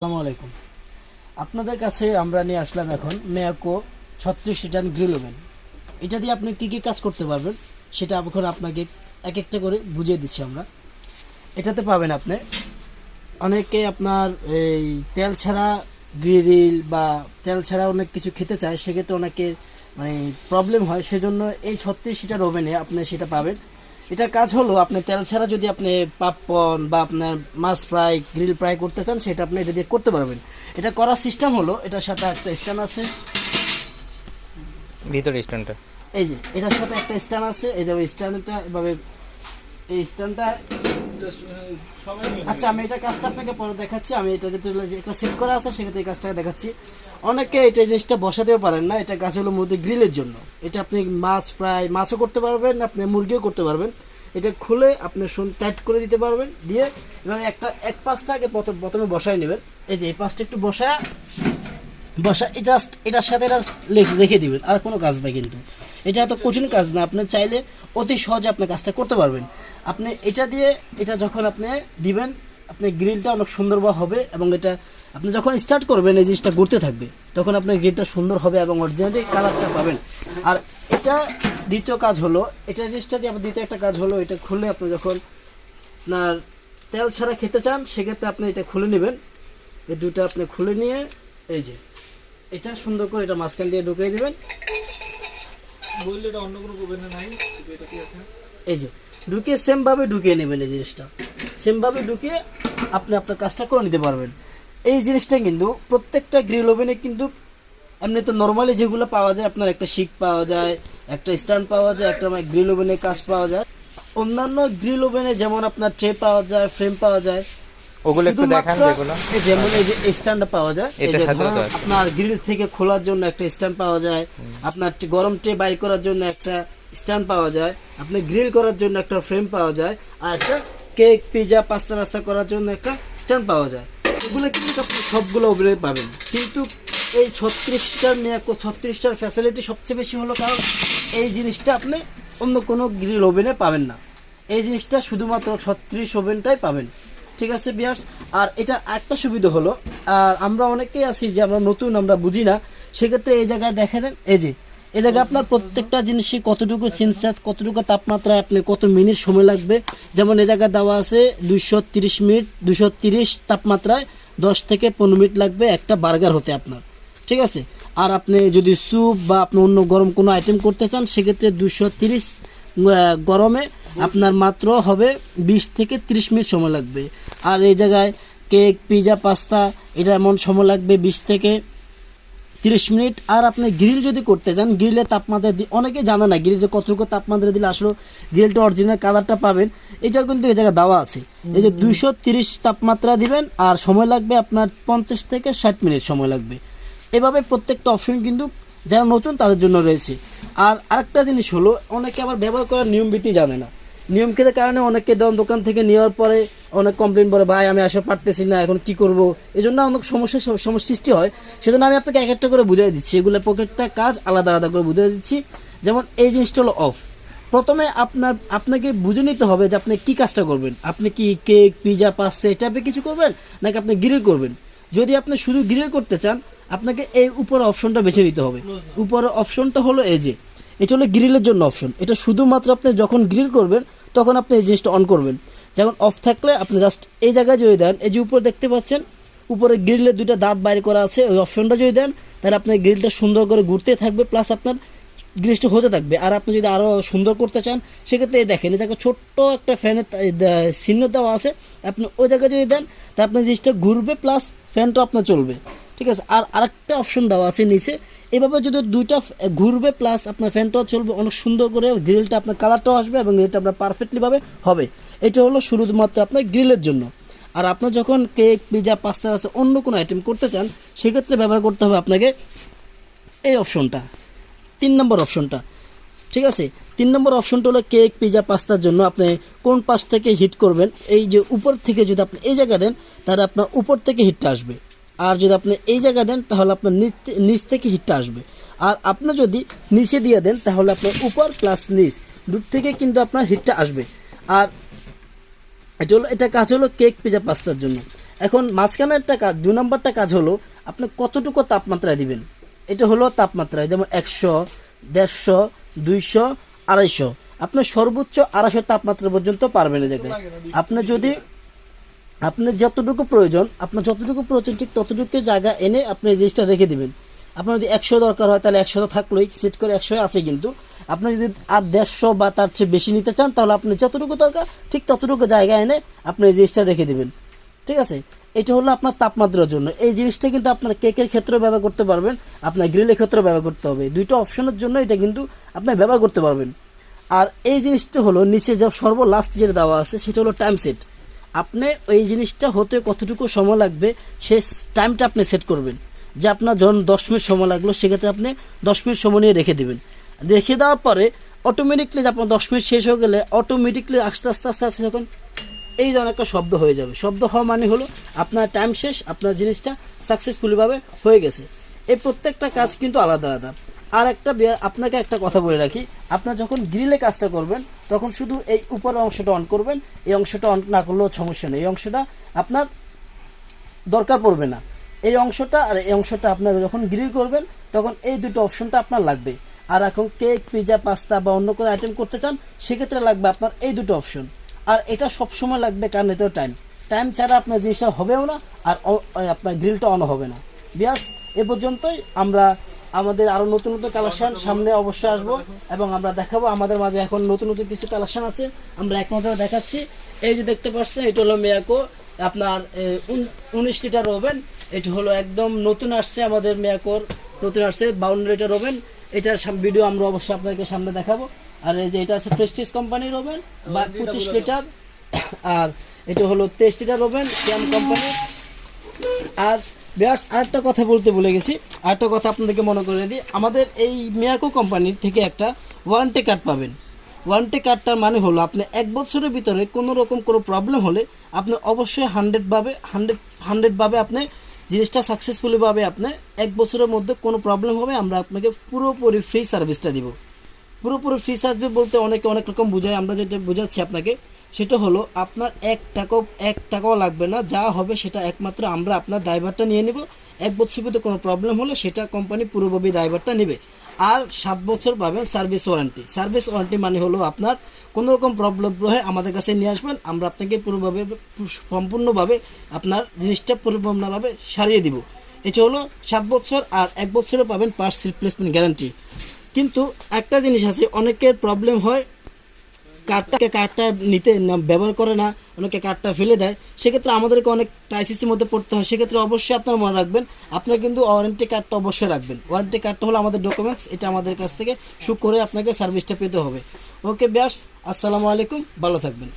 আসসালামু আলাইকুম। আপনাদের কাছে আমরা নিয়ে আসলাম এখন মিয়াকো 36 রিটার্ন গ্রিল ওভেন। এটা দিয়ে আপনি কী কী কাজ করতে পারবেন সেটা এখন আপনাকে এক একটা করে বুঝিয়ে দিচ্ছি আমরা। এটাতে পাবেন আপনি অনেকে আপনার এই তেল ছাড়া গ্রিল বা তেল ছাড়া অনেক কিছু খেতে চায়, সেক্ষেত্রে অনেকের মানে প্রবলেম হয়, সেজন্য এই 36 লিটার ওভেনে আপনি সেটা পাবেন। এটা কাজ হলো আপনি তেল ছাড়া যদি আপনি পাপকর্ন বা আপনার মাছ ফ্রাই গ্রিল ফ্রাই করতে চান সেটা আপনি এটা দিয়ে করতে পারবেন। এটা করার সিস্টেম হলো এটার সাথে একটা স্ট্যান্ড আছে, ভিতরে স্ট্যান্ডটা এই যে এটার সাথে একটা স্ট্যান্ড আছে, এই যে স্ট্যান্ডটা এভাবে এই স্ট্যান্ডটা। আচ্ছা আমি এটা কাজটা আপনাকে পরে দেখাচ্ছি। আমি এটা যেটা সেট করা আছে সেক্ষেত্রে এই কাজটা দেখাচ্ছি। অনেকে এটা জিনিসটা বসাতেও পারেন না, এটা কাজ হলো মূলত গ্রিলের জন্য। এটা আপনি মাছ ফ্রাই মাছও করতে পারবেন, আপনি মুরগিও করতে পারবেন। এটা খুলে আপনি টাইট করে দিতে পারবেন, দিয়ে এবার এক পাশটা আগে প্রথমে বসাই নেবেন। এই যে এই পাশটা একটু বসা এটার সাথে এটা রেখে দিবেন, আর কোনো কাজ না। কিন্তু এটা এত কঠিন কাজ না, আপনি চাইলে অতি সহজে আপনি কাজটা করতে পারবেন। আপনি এটা দিয়ে এটা যখন আপনি দিবেন, আপনি গ্রিলটা অনেক সুন্দর হবে, এবং এটা আপনি যখন স্টার্ট করবেন এই জিনিসটা ঘুরতে থাকবে, তখন আপনার গ্রিলটা সুন্দর হবে এবং অরিজিনালি কালারটা পাবেন। আর এটা দ্বিতীয় কাজ হলো, এটা জিনিসটা দিয়ে আপনার দ্বিতীয় একটা কাজ হলো, এটা খুলে আপনি যখন আপনার তেল ছাড়া খেতে চান সেক্ষেত্রে আপনি এটা খুলে নেবেন। এই দুটো আপনি খুলে নিয়ে এই যে এটা সুন্দর করে এটা মাঝখান দিয়ে ঢুকিয়ে দিবেন। এই যে ঢুকিয়ে সেম ভাবে ঢুকিয়ে নেবেন। এই জিনিসটা সেম ভাবে ঢুকিয়ে আপনি আপনার কাজটা করে নিতে পারবেন। এই জিনিসটা কিন্তু প্রত্যেকটা গ্রিল ওভেনে কিন্তু এমনি তো নর্মালি যেগুলো পাওয়া যায়, আপনার একটা শিক পাওয়া যায়, একটা স্ট্যান্ড পাওয়া যায়, একটা গ্রিল ওভেনে কাজ পাওয়া যায়। অন্যান্য গ্রিল ওভেনে যেমন আপনার ট্রে পাওয়া যায়, ফ্রেম পাওয়া যায়, ওগুলো একটু দেখান। যেগুলো যেমন এই যে স্ট্যান্ডটা পাওয়া যায়, আপনার গ্রিল থেকে খোলার জন্য একটা স্ট্যান্ড পাওয়া যায়, আপনার গরম ট্রে বাইর করার জন্য একটা স্ট্যান্ড পাওয়া যায়, আপনি গ্রিল করার জন্য একটা ফ্রেম পাওয়া যায়, আর একটা কেক পিজা পাস্তা রাস্তা করার জন্য একটা স্ট্যান্ড পাওয়া যায়। এগুলো কিন্তু আপনি সবগুলো ওভেনে পাবেন। কিন্তু এই 36টার মিয়াকো 36টার ফ্যাসিলিটি সবচেয়ে বেশি হলো, কারণ এই জিনিসটা আপনি অন্য কোনো গ্রিল ওভেনে পাবেন না। এই জিনিসটা শুধুমাত্র 36 ওভেনটাই পাবেন। ঠিক আছে বিয়ার্স। আর এটা একটা সুবিধা হলো, আর আমরা অনেকেই আছি যে আমরা নতুন, আমরা বুঝি না, সেক্ষেত্রে এই জায়গায় দেখা দেন, এই যে এই জায়গায় আপনার প্রত্যেকটা জিনিসই কতটুকু সেন্সার, কতটুকু তাপমাত্রায় আপনি কত মিনিট সময় লাগবে। যেমন এই জায়গায় দেওয়া আছে 230 মিনিট, 230 তাপমাত্রায় 10 থেকে 15 মিনিট লাগবে একটা বার্গার হতে আপনার। ঠিক আছে। আর আপনি যদি স্যুপ বা আপনি অন্য গরম কোনো আইটেম করতে চান সেক্ষেত্রে 230 গরমে আপনার মাত্র হবে 20 থেকে 30 মিনিট সময় লাগবে। আর এই জায়গায় কেক পিজা পাস্তা এটা এমন সময় লাগবে 20 থেকে 30 মিনিট। আর আপনি গ্রিল যদি করতে চান, গ্রিলের তাপমাত্রা অনেকে জানে না গ্রিলে কতটুকু তাপমাত্রা দিলে আসলে গ্রিলটা অরিজিনাল কালারটা পাবেন। এটাও কিন্তু এই জায়গায় দেওয়া আছে। এই যে 230 তাপমাত্রা দিবেন আর সময় লাগবে আপনার 50 থেকে 60 মিনিট সময় লাগবে। এভাবে প্রত্যেকটা অপশন কিন্তু যারা নতুন তাদের জন্য রয়েছে। আর আরেকটা জিনিস হলো, অনেকে আবার ব্যবহার করার নিয়ম বিধি জানে না। নিয়ম কেদের কারণে অনেকে দোকান থেকে নেওয়ার পরে অনেক কমপ্লেন করে, ভাই আমি আসলে পারতেছি না, এখন কি করব। এই জন্য অনেক সমস্যার সৃষ্টি হয়। সেজন্য আমি আপনাকে এক একটা করে বুঝিয়ে দিচ্ছি, এগুলো প্রত্যেকটা কাজ আলাদা আলাদা করে বুঝিয়ে দিচ্ছি। যেমন এই জিনিসটা হলো অফ। প্রথমে আপনাকে বুঝে নিতে হবে যে আপনি কি কাজটা করবেন। আপনি কি কেক পিজা পাস্তা এই টাইপের কিছু করবেন, নাকি আপনি গ্রিল করবেন। যদি আপনি শুধু গ্রিল করতে চান, আপনাকে এই উপরের অপশনটা বেছে নিতে হবে। উপরের অপশনটা হলো এই যে, এটা হলো গ্রিলের জন্য অপশন। এটা শুধুমাত্র আপনি যখন গ্রিল করবেন তখন আপনি এই জিনিসটা অন করবেন। যখন অফ থাকলে আপনি জাস্ট এই জায়গায় যদি দেন, এই যে উপরে দেখতে পাচ্ছেন উপরে গ্রিলের দুইটা দাঁত বাইর করা আছে, ওই অপশনটা যদি দেন তাহলে আপনার গ্রিলটা সুন্দর করে ঘুরতে থাকবে, প্লাস আপনার গ্রিলটা হতে থাকবে। আর আপনি যদি আরও সুন্দর করতে চান সেক্ষেত্রে দেখেন এই জায়গায় ছোট্ট একটা ফ্যানের চিহ্ন দেওয়া আছে, আপনি ওই জায়গায় যদি দেন তা আপনার জিনিসটা ঘুরবে, প্লাস ফ্যানটা আপনার চলবে। ঠিক আছে। আর আরেকটা অপশন দেওয়া আছে নিচে, এভাবে যদি দুইটা ঘুরবে প্লাস আপনার ফ্যানটাও চলবে, অনেক সুন্দর করে গ্রিলটা আপনার কালারটাও আসবে এবং গ্রিলটা আপনার পারফেক্টলি ভাবে হবে। এটা হলো শুধুমাত্র আপনার গ্রিলের জন্য। আর আপনার যখন কেক পিজা পাস্তা আছে অন্য কোনো আইটেম করতে চান সেক্ষেত্রে ব্যবহার করতে হবে আপনাকে এই অপশনটা, 3 নম্বর অপশনটা। ঠিক আছে। 3 নম্বর অপশনটা হলো কেক পিজা পাস্তার জন্য আপনি কোন পাশ থেকে হিট করবেন। এই যে উপর থেকে যদি আপনি এই জায়গা দেন তাহলে আপনার উপর থেকে হিটটা আসবে, আর যদি আপনি এই জায়গা দেন তাহলে আপনার নিচ থেকে হিটটা আসবে। আর আপনি যদি নিচে দিয়ে দেন তাহলে আপনার উপর প্লাস নিচ দূর থেকে কিন্তু আপনার হিটটা আসবে। আর এটা কাজ হলো কেক পিজা পাস্তার জন্য। এখন মাঝখানে একটা কাজ, 2 নম্বরটা কাজ হলো আপনি কতটুকু তাপমাত্রায় দিবেন। এটা হলো তাপমাত্রায়, যেমন 100, 150, 200, 250। আপনি সর্বোচ্চ 250 তাপমাত্রা পর্যন্ত পারবেন এই জায়গায়। আপনি যদি আপনার যতটুকু প্রয়োজন, ঠিক ততটুকু জায়গা এনে আপনি এই জিনিসটা রেখে দিবেন। আপনার যদি 100 দরকার হয় তাহলে 100 থাকলোই, সেট করে 100 আছে। কিন্তু আপনি যদি আর 150 বা তার চেয়ে বেশি নিতে চান, তাহলে আপনি যতটুকু দরকার ঠিক ততটুকু জায়গা এনে আপনি এই জিনিসটা রেখে দিবেন। ঠিক আছে, এটা হলো আপনার তাপমাত্রার জন্য। এই জিনিসটা কিন্তু আপনার কেকের ক্ষেত্রেও ব্যবহার করতে পারবেন, আপনার গ্রিলের ক্ষেত্রেও ব্যবহার করতে হবে। দুইটা অপশনের জন্য এটা কিন্তু আপনি ব্যবহার করতে পারবেন। আর এই জিনিসটা হলো নিচে যে সর্বলাস্ট যেটা দেওয়া আছে সেটা হলো টাইম সেট। আপনি ওই জিনিসটা হতে কতটুকু সময় লাগবে সেই টাইমটা আপনি সেট করবেন। যে আপনার যখন 10 মিনিট সময় লাগলো, সেক্ষেত্রে আপনি 10 মিনিট সময় নিয়ে রেখে দিবেন। রেখে দেওয়ার পরে অটোমেটিকলি যে আপনার 10 মিনিট শেষ হয়ে গেলে অটোমেটিকলি আস্তে আস্তে আস্তে আস্তে যখন এই ধরনের একটা শব্দ হয়ে যাবে, শব্দ হওয়া মানে হলো আপনার টাইম শেষ, আপনার জিনিসটা সাকসেসফুলি ভাবে হয়ে গেছে। এই প্রত্যেকটা কাজ কিন্তু আলাদা আলাদা। আর একটা আপনাকে একটা কথা বলে রাখি, আপনার যখন গ্রিলে কাজটা করবেন তখন শুধু এই উপরের অংশটা অন করবেন। এই অংশটা অন না করলেও সমস্যা নেই, এই অংশটা আপনার দরকার পড়বে না। এই অংশটা আর এই অংশটা আপনার যখন গ্রিল করবেন তখন এই দুটো অপশনটা আপনার লাগবে। আর এখন কেক, পিজা, পাস্তা বা অন্য কোনো আইটেম করতে চান, সেক্ষেত্রে লাগবে আপনার এই দুটো অপশন। আর এটা সবসময় লাগবে, কারণ এটাও টাইম ছাড়া আপনার জিনিসটা হবেও না, আর আপনার গ্রিলটা অন হবে না। বিয়ার্স, এ পর্যন্তই। আমরা আমাদের আরো নতুন নতুন কালেকশন সামনে অবশ্যই আসবো এবং আমরা দেখাবো। আমাদের মাঝে এখন নতুন নতুন কিছু কালেকশন আছে, আমরা এক নজরে দেখাচ্ছি। এই যে দেখতে পাচ্ছেন, এটা হলো মিয়াকো আপনার 19 লিটার ওভেন। এটা হলো একদম নতুন আসছে, আমাদের মিয়াকোর নতুন আসছে 52 লিটার ওভেন। এটার ভিডিও আমরা অবশ্যই আপনাদেরকে সামনে দেখাবো। আর এই যে এটা আছে প্রেস্টিজ কোম্পানির ওভেন 25 লিটার। আর এটা হলো 23 লিটার ওভেন ক্যাম কোম্পানি। আর বিয়ার্স, আরেকটা কথা বলতে ভুলে গেছি, আরেকটা কথা আপনাদেরকে মনে করে দিই। আমাদের এই মিয়াকো কোম্পানির থেকে একটা ওয়ারেন্টি কার্ড পাবেন। ওয়ারেন্টি কার্ডটার মানে হলো আপনি 1 বছরের ভিতরে কোনো রকম কোনো প্রবলেম হলে আপনি অবশ্যই 100 ভাবে আপনি জিনিসটা সাকসেসফুলি ভাবে আপনি 1 বছরের মধ্যে কোনো প্রবলেম হবে, আমরা আপনাকে পুরোপুরি ফ্রি সার্ভিসটা দিব। পুরোপুরি ফ্রি সার্ভিস বলতে অনেকে অনেক রকম বোঝায়, আমরা যেটা বোঝাচ্ছি আপনাকে সেটা হলো আপনার 1 টাকাও লাগবে না। যা হবে সেটা একমাত্র আমরা আপনার ড্রাইভারটা নিয়ে নিব। 1 বছর ভিতরে কোনো প্রবলেম হলে সেটা কোম্পানি পুরোভাবে ড্রাইভারটা নেবে। আর 7 বছর পাবেন সার্ভিস ওয়ারেন্টি। সার্ভিস ওয়ারেন্টি মানে হলো আপনার কোনো রকম প্রবলেম হলে আমাদের কাছে নিয়ে আসবেন, আমরা আপনাকে সম্পূর্ণভাবে আপনার জিনিসটা পরিপূর্ণভাবে সারিয়ে দিব। এটা হলো 7 বছর। আর 1 বছরে পাবেন পার্টস রিপ্লেসমেন্ট গ্যারান্টি। কিন্তু একটা জিনিস আছে, অনেকের প্রবলেম হয় কার্ডটা নিতে ব্যবহার করে না, অনেকে কার্ডটা ফেলে দেয়। সেক্ষেত্রে আমাদেরকে অনেক ক্রাইসিসের মধ্যে পড়তে হয়। সেক্ষেত্রে অবশ্যই আপনারা মনে রাখবেন, আপনারা কিন্তু ওয়ারেন্টি কার্ডটা অবশ্যই রাখবেন। ওয়ারেন্টি কার্ডটা হলো আমাদের ডকুমেন্টস, এটা আমাদের কাছ থেকে শুট করে আপনাকে সার্ভিসটা পেতে হবে। ওকে বিয়ার্স, আসসালামু আলাইকুম, ভালো থাকবেন।